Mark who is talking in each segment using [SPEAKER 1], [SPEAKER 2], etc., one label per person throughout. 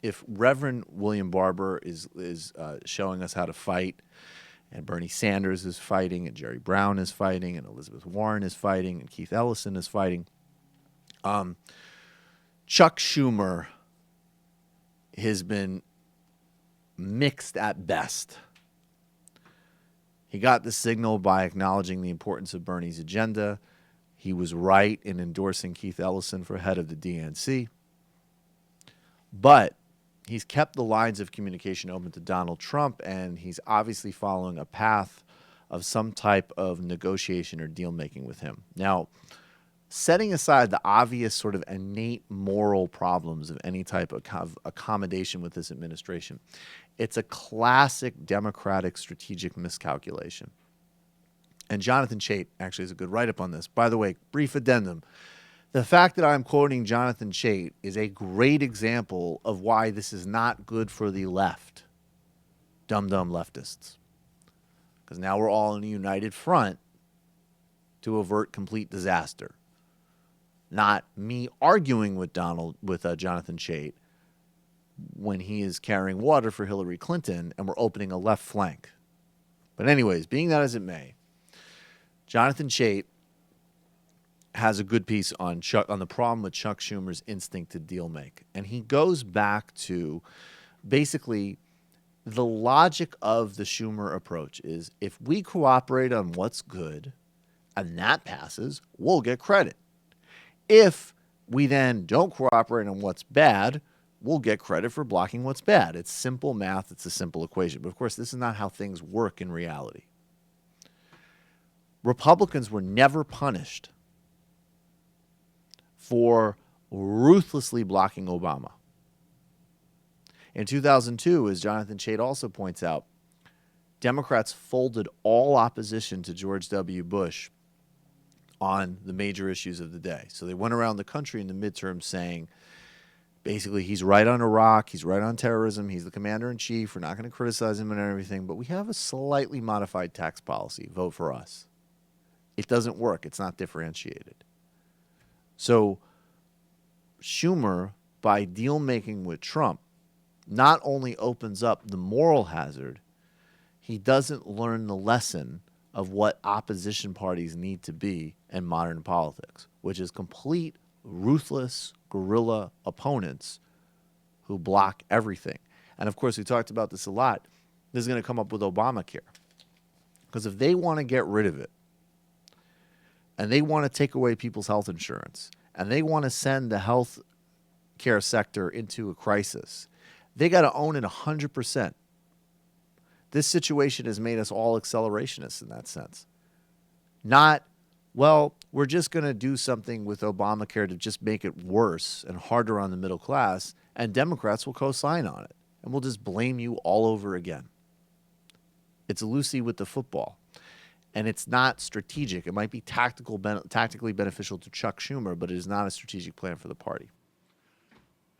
[SPEAKER 1] if Reverend William Barber is showing us how to fight, and Bernie Sanders is fighting, and Jerry Brown is fighting, and Elizabeth Warren is fighting, and Keith Ellison is fighting, Chuck Schumer has been mixed at best. He got the signal by acknowledging the importance of Bernie's agenda. He was right in endorsing Keith Ellison for head of the DNC. But he's kept the lines of communication open to Donald Trump, and he's obviously following a path of some type of negotiation or deal-making with him. Now, setting aside the obvious sort of innate moral problems of any type of accommodation with this administration, it's a classic Democratic strategic miscalculation. And Jonathan Chait actually has a good write-up on this. By the way, brief addendum. The fact that I'm quoting Jonathan Chait is a great example of why this is not good for the left, dumb leftists. Because now we're all in a united front to avert complete disaster. Not me arguing with Jonathan Chait when he is carrying water for Hillary Clinton and we're opening a left flank. But anyways, being that as it may, Jonathan Chait has a good piece on the problem with Chuck Schumer's instinct to deal make. And he goes back to basically the logic of the Schumer approach is if we cooperate on what's good and that passes, we'll get credit. If we then don't cooperate on what's bad, we'll get credit for blocking what's bad. It's simple math. It's a simple equation. But of course, this is not how things work in reality. Republicans were never punished for ruthlessly blocking Obama. In 2002, as Jonathan Chait also points out, Democrats folded all opposition to George W. Bush on the major issues of the day. So they went around the country in the midterms saying, basically, he's right on Iraq, he's right on terrorism, he's the commander-in-chief, we're not going to criticize him and everything, but we have a slightly modified tax policy. Vote for us. It doesn't work. It's not differentiated. So Schumer, by deal-making with Trump, not only opens up the moral hazard, he doesn't learn the lesson of what opposition parties need to be in modern politics, which is complete, ruthless, guerrilla opponents who block everything. And of course, we talked about this a lot. This is going to come up with Obamacare. Because if they want to get rid of it, and they want to take away people's health insurance, and they want to send the health care sector into a crisis, they got to own it 100%. This situation has made us all accelerationists in that sense. Not, well, we're just going to do something with Obamacare to just make it worse and harder on the middle class, and Democrats will co-sign on it, and we'll just blame you all over again. It's Lucy with the football. And it's not strategic. It might be tactically beneficial to Chuck Schumer, but it is not a strategic plan for the party.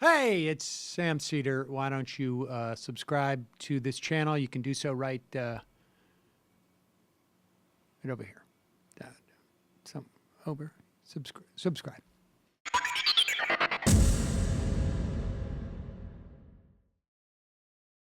[SPEAKER 2] Hey, it's Sam Seder. Why don't you subscribe to this channel? You can do so right over here. Subscribe.